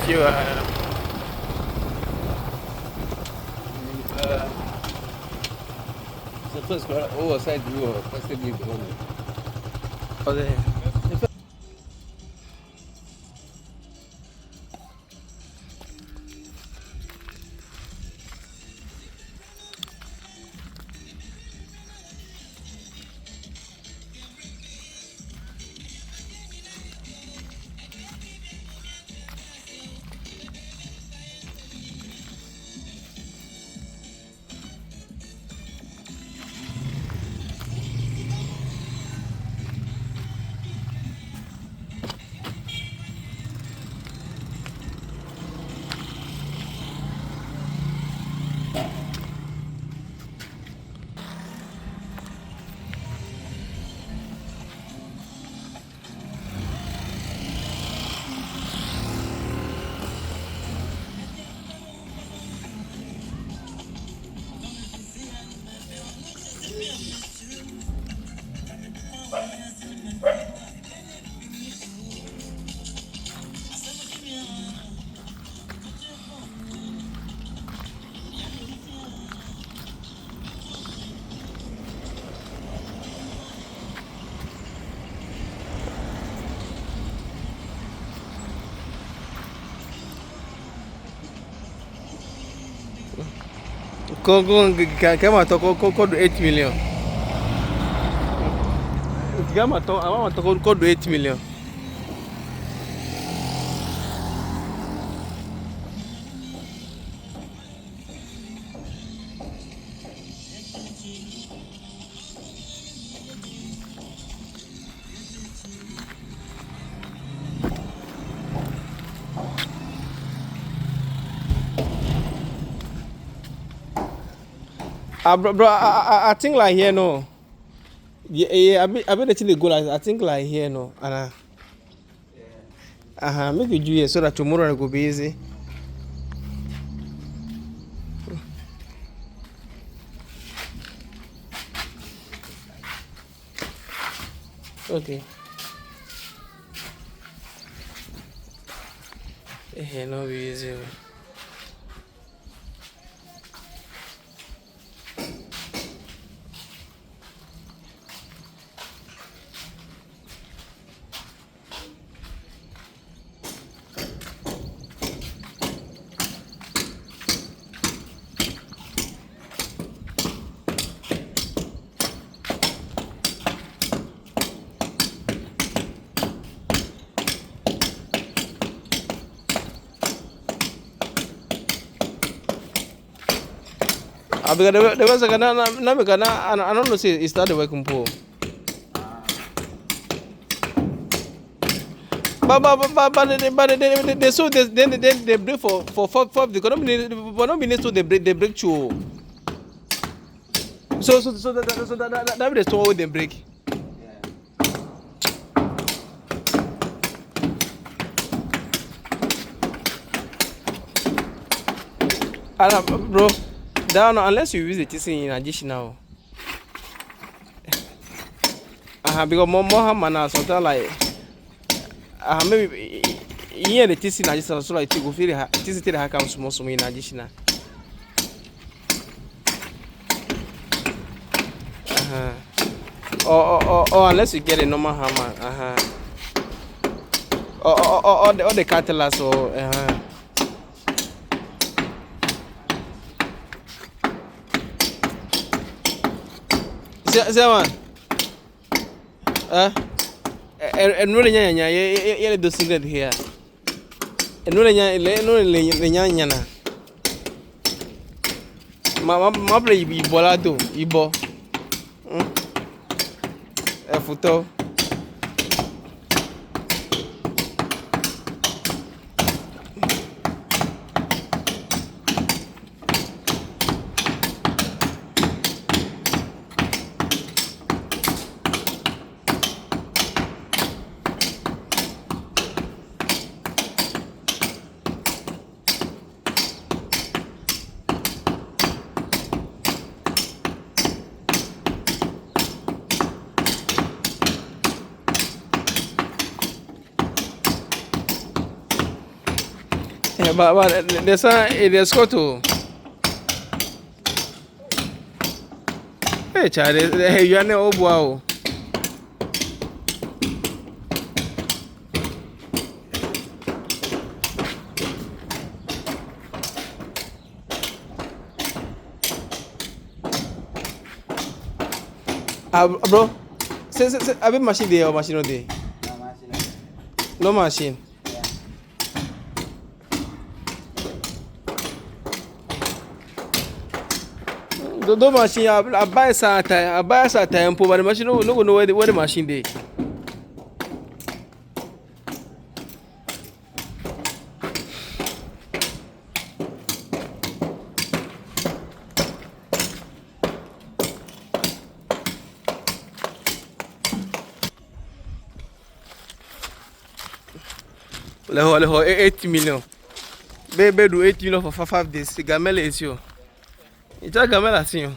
few. C'est presque au side view, presque libre. Kama code 8 million. Kama code 8 million. Bro, I think like here no. Yeah, I bet actually go like I think like here no. Make you do it so that tomorrow I go be easy. Okay. No be easy. Because there was a I don't know, say it started working poor. But they so then they break for the economy needs to they break through. So that be the store they break. Bro, down unless you use the tissuing in additional. Because more hammer something like maybe here the tissuing additional so like go feel the tissue the hack small in additional. Or unless you get a normal hammer. Or the cutlass or Zaman. And really yeah do cigarette here. And really yeah na. Ma play bolado, ibo. Photo. But there's a Scotto. Hey, child, you are not wow. Bro, say, have a machine there or machine no there? No machine. No machine. Yeah. The machine, I buy Sata, I buy Sata and but the machine no know where the machine there. Le 8 million. Bébé do 8 million for 5 days. Gamel is you. It's a gamel as you.